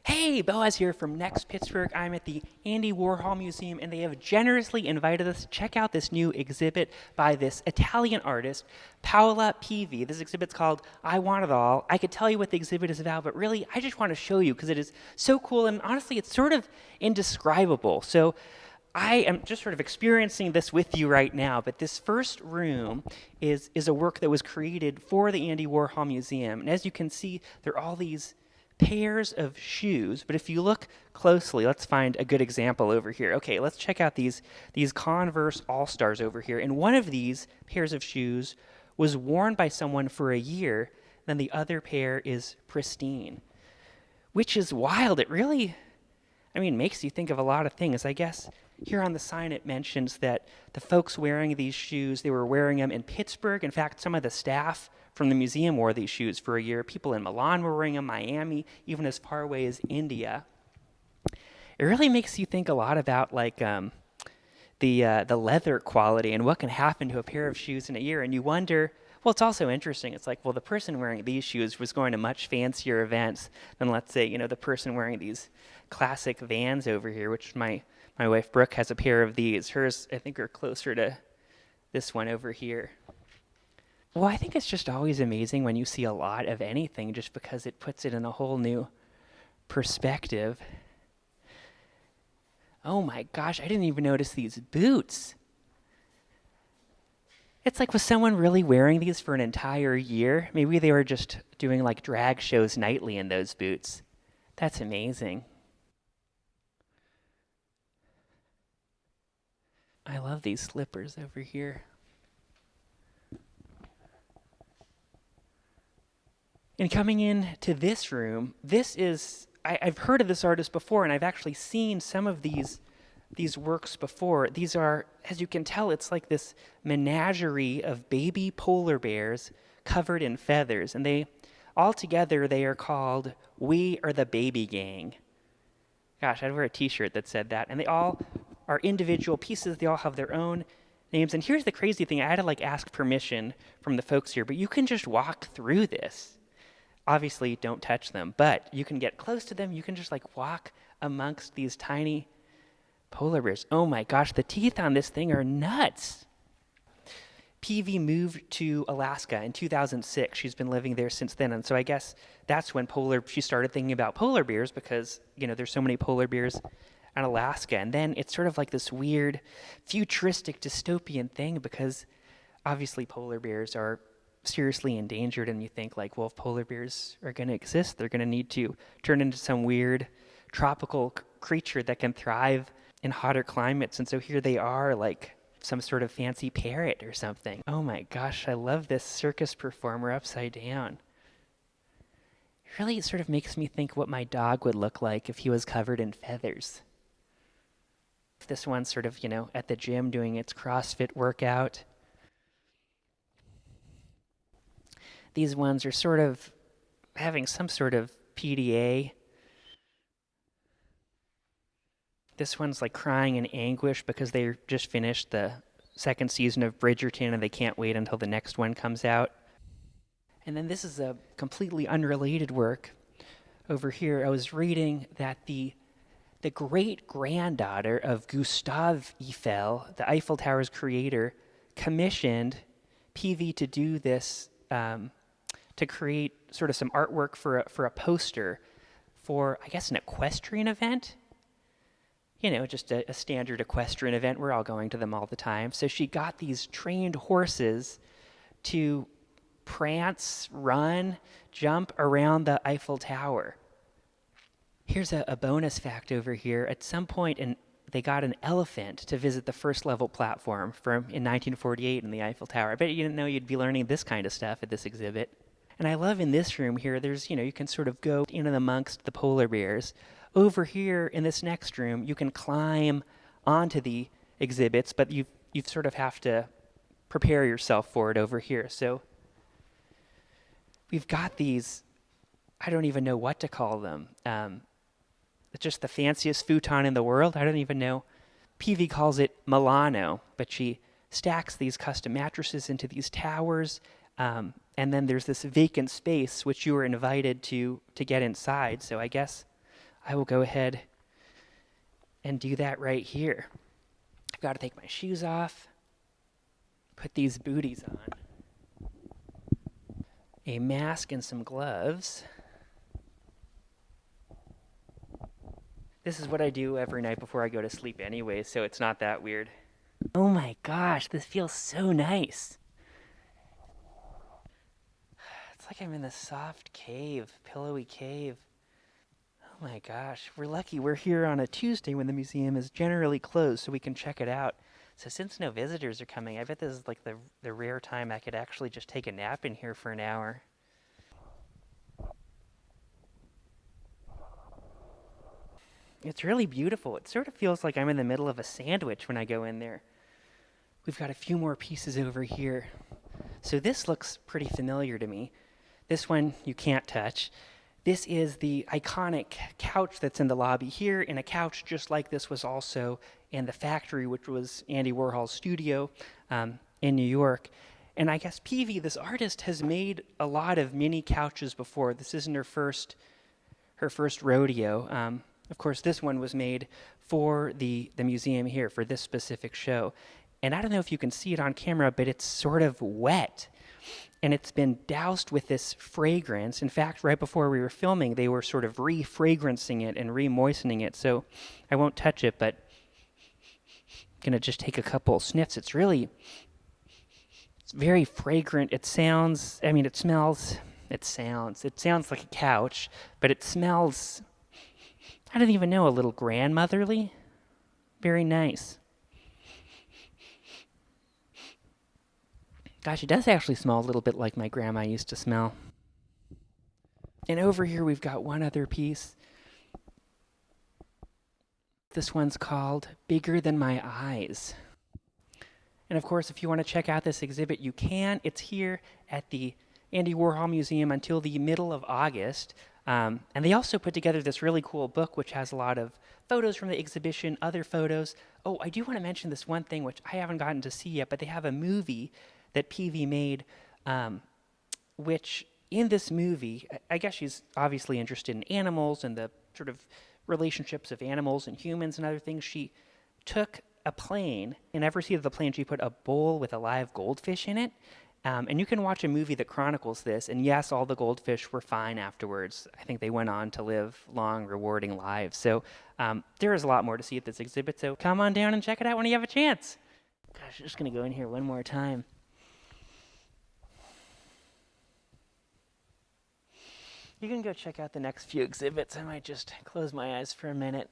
Hey, Boaz here from Next Pittsburgh. I'm at the Andy Warhol Museum, and they have generously invited us to check out this new exhibit by this Italian artist, Paola Pivi. This exhibit's called I Want It All. I could tell you what the exhibit is about, but really, I just want to show you because it is so cool, and honestly, it's sort of indescribable. So I am just sort of experiencing this with you right now, but this first room is a work that was created for the Andy Warhol Museum. And as you can see, there are all these pairs of shoes, but if you look closely, let's find a good example over here. Okay, let's check out these Converse All-Stars over here. And one of these pairs of shoes was worn by someone for a year, then the other pair is pristine, which is wild. It really, makes you think of a lot of things. I guess here on the sign it mentions that the folks wearing these shoes, they were wearing them in Pittsburgh. In fact, some of the staff from the museum wore these shoes for a year. People in Milan were wearing them, Miami, even as far away as India. It really makes you think a lot about the leather quality and what can happen to a pair of shoes in a year. And you wonder, well, it's also interesting. It's like, well, the person wearing these shoes was going to much fancier events than, let's say, the person wearing these classic Vans over here, which my wife Brooke has a pair of these. Hers, I think, are closer to this one over here. Well, I think it's just always amazing when you see a lot of anything just because it puts it in a whole new perspective. Oh my gosh, I didn't even notice these boots. It's like, was someone really wearing these for an entire year? Maybe they were just doing like drag shows nightly in those boots. That's amazing. I love these slippers over here. And coming in to this room, I've heard of this artist before, and I've actually seen some of these works before. These are, as you can tell, it's like this menagerie of baby polar bears covered in feathers. And all together, they are called We Are the Baby Gang. Gosh, I'd wear a t-shirt that said that. And they all are individual pieces. They all have their own names. And here's the crazy thing. I had to ask permission from the folks here, but you can just walk through this. Obviously, don't touch them, but you can get close to them. You can just walk amongst these tiny polar bears. Oh my gosh, the teeth on this thing are nuts. Peavy moved to Alaska in 2006. She's been living there since then, and so I guess that's when she started thinking about polar bears because, there's so many polar bears in Alaska. And then it's sort of like this weird futuristic dystopian thing because obviously polar bears are seriously endangered, and you think well, if polar bears are going to exist, they're going to need to turn into some weird tropical creature that can thrive in hotter climates. And so here they are, like some sort of fancy parrot or something. Oh my gosh, I love this circus performer upside down. It really sort of makes me think what my dog would look like if he was covered in feathers. This one's sort of, at the gym doing its CrossFit workout. These ones are sort of having some sort of PDA. This one's crying in anguish because they just finished the second season of Bridgerton and they can't wait until the next one comes out. And then this is a completely unrelated work. Over here, I was reading that the great-granddaughter of Gustave Eiffel, the Eiffel Tower's creator, commissioned Peavy to do this to create sort of some artwork for a poster for, I guess, an equestrian event. Just a standard equestrian event. We're all going to them all the time. So she got these trained horses to prance, run, jump around the Eiffel Tower. Here's a bonus fact over here. At some point, they got an elephant to visit the first level platform in 1948 in the Eiffel Tower. I bet you didn't know you'd be learning this kind of stuff at this exhibit. And I love in this room here, there's, you can sort of go in and amongst the polar bears. Over here in this next room, you can climb onto the exhibits, but you sort of have to prepare yourself for it over here. So we've got these, I don't even know what to call them. It's just the fanciest futon in the world. I don't even know. Peavy calls it Milano, but she stacks these custom mattresses into these towers. And then there's this vacant space which you were invited to get inside. So I guess I will go ahead and do that right here. I've got to take my shoes off, put these booties on, a mask and some gloves. This is what I do every night before I go to sleep anyway, so it's not that weird. Oh my gosh, this feels so nice. It's like I'm in this soft cave, pillowy cave. Oh my gosh, we're lucky we're here on a Tuesday when the museum is generally closed so we can check it out. So since no visitors are coming, I bet this is like the rare time I could actually just take a nap in here for an hour. It's really beautiful. It sort of feels like I'm in the middle of a sandwich when I go in there. We've got a few more pieces over here. So this looks pretty familiar to me. This one you can't touch. This is the iconic couch that's in the lobby here, and a couch just like this was also in the factory, which was Andy Warhol's studio in New York. And I guess Pivi, this artist, has made a lot of mini couches before. This isn't her first rodeo. Of course, this one was made for the museum here, for this specific show. And I don't know if you can see it on camera, but it's sort of wet. And it's been doused with this fragrance. In fact, right before we were filming, they were sort of re-fragrancing it and re-moistening it. So I won't touch it, but I'm going to just take a couple sniffs. It's very fragrant. It sounds like a couch, but it smells, I don't even know, a little grandmotherly. Very nice. Gosh, it does actually smell a little bit like my grandma used to smell. And over here we've got one other piece. This one's called Bigger Than My Eyes. And of course, if you want to check out this exhibit, you can. It's here at the Andy Warhol Museum until the middle of August. And they also put together this really cool book, which has a lot of photos from the exhibition, other photos. Oh, I do want to mention this one thing, which I haven't gotten to see yet, but they have a movie that Pivi made, which in this movie, I guess she's obviously interested in animals and the sort of relationships of animals and humans and other things. She took a plane, in every seat of the plane, she put a bowl with a live goldfish in it. And you can watch a movie that chronicles this, and yes, all the goldfish were fine afterwards. I think they went on to live long, rewarding lives. So there is a lot more to see at this exhibit, so come on down and check it out when you have a chance. Gosh, I'm just going to go in here one more time. You can go check out the next few exhibits. I might just close my eyes for a minute.